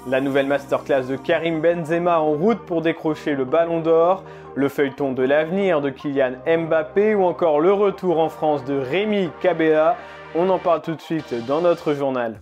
La nouvelle masterclass de Karim Benzema en route pour décrocher le Ballon d'Or, le feuilleton de l'avenir de Kylian Mbappé ou encore le retour en France de Rémi Cabella, on en parle tout de suite dans notre journal.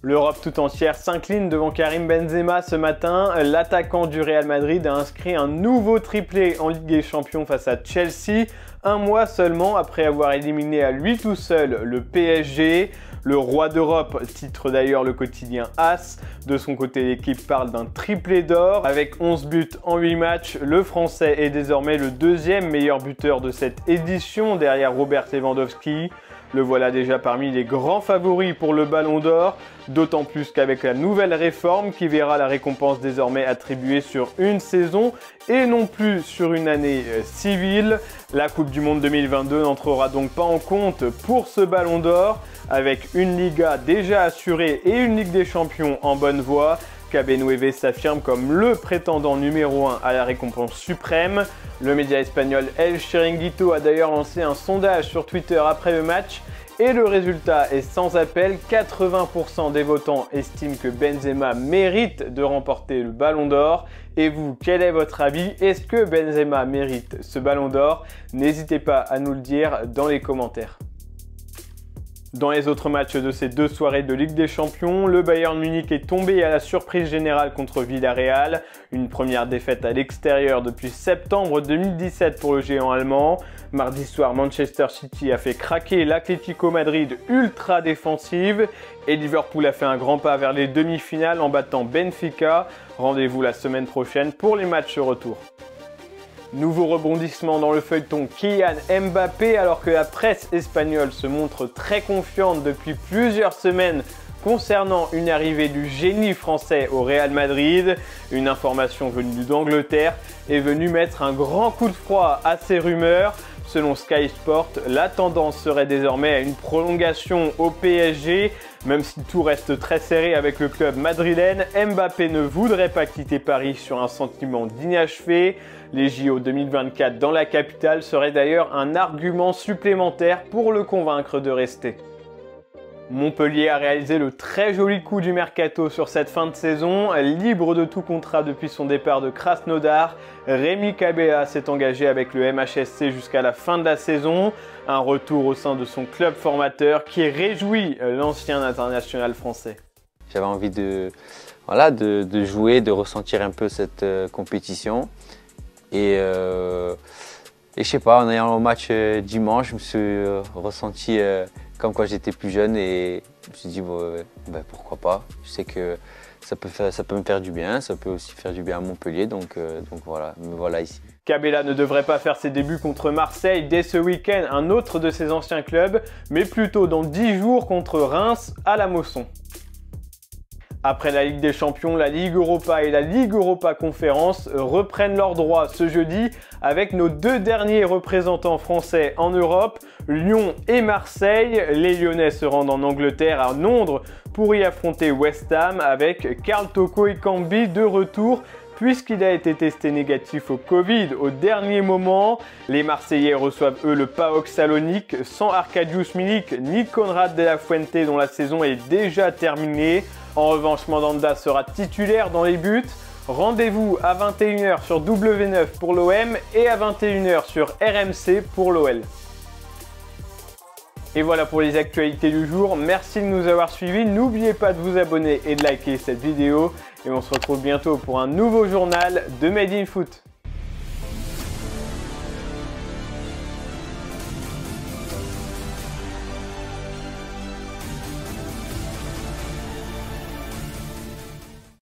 L'Europe tout entière s'incline devant Karim Benzema ce matin. L'attaquant du Real Madrid a inscrit un nouveau triplé en Ligue des Champions face à Chelsea, un mois seulement après avoir éliminé à lui tout seul le PSG. Le roi d'Europe titre d'ailleurs le quotidien AS. De son côté, l'équipe parle d'un triplé d'or. Avec 11 buts en 8 matchs, le Français est désormais le deuxième meilleur buteur de cette édition derrière Robert Lewandowski. Le voilà déjà parmi les grands favoris pour le Ballon d'Or, d'autant plus qu'avec la nouvelle réforme qui verra la récompense désormais attribuée sur une saison et non plus sur une année civile, la Coupe du Monde 2022 n'entrera donc pas en compte pour ce Ballon d'Or. Avec une Liga déjà assurée et une Ligue des Champions en bonne voie, KB9 s'affirme comme le prétendant numéro 1 à la récompense suprême. Le média espagnol El Chiringuito a d'ailleurs lancé un sondage sur Twitter après le match et le résultat est sans appel. 80% des votants estiment que Benzema mérite de remporter le Ballon d'Or. Et vous, quel est votre avis? Est-ce que Benzema mérite ce Ballon d'Or? N'hésitez pas à nous le dire dans les commentaires. Dans les autres matchs de ces deux soirées de Ligue des Champions, le Bayern Munich est tombé à la surprise générale contre Villarreal. Une première défaite à l'extérieur depuis septembre 2017 pour le géant allemand. Mardi soir, Manchester City a fait craquer l'Atlético Madrid ultra défensive. Et Liverpool a fait un grand pas vers les demi-finales en battant Benfica. Rendez-vous la semaine prochaine pour les matchs retour. Nouveau rebondissement dans le feuilleton Kylian Mbappé alors que la presse espagnole se montre très confiante depuis plusieurs semaines concernant une arrivée du génie français au Real Madrid. Une information venue d'Angleterre est venue mettre un grand coup de froid à ces rumeurs. Selon Sky Sport, la tendance serait désormais à une prolongation au PSG. Même si tout reste très serré avec le club madrilène, Mbappé ne voudrait pas quitter Paris sur un sentiment d'inachevé. Les JO 2024 dans la capitale seraient d'ailleurs un argument supplémentaire pour le convaincre de rester. Montpellier a réalisé le très joli coup du mercato sur cette fin de saison. Libre de tout contrat depuis son départ de Krasnodar, Rémi Cabella s'est engagé avec le MHSC jusqu'à la fin de la saison. Un retour au sein de son club formateur qui réjouit l'ancien international français. J'avais envie de jouer, de ressentir un peu cette compétition. Et je sais pas, en ayant le match dimanche, je me suis ressenti comme quand j'étais plus jeune et je me suis dit pourquoi pas. Je sais que ça peut me faire du bien, ça peut aussi faire du bien à Montpellier, donc voilà, me voilà ici. Cabella ne devrait pas faire ses débuts contre Marseille dès ce week-end, un autre de ses anciens clubs, mais plutôt dans 10 jours contre Reims à la Mosson. Après la Ligue des Champions, la Ligue Europa et la Ligue Europa Conférence reprennent leurs droits ce jeudi avec nos deux derniers représentants français en Europe, Lyon et Marseille. Les Lyonnais se rendent en Angleterre à Londres pour y affronter West Ham avec Karl Toko Ekambi de retour puisqu'il a été testé négatif au Covid au dernier moment. Les Marseillais reçoivent eux le PAOK Salonique sans Arkadiusz Milik ni Konrad de la Fuente dont la saison est déjà terminée. En revanche, Mandanda sera titulaire dans les buts. Rendez-vous à 21h sur W9 pour l'OM et à 21h sur RMC pour l'OL. Et voilà pour les actualités du jour. Merci de nous avoir suivis. N'oubliez pas de vous abonner et de liker cette vidéo. Et on se retrouve bientôt pour un nouveau journal de Made in Foot.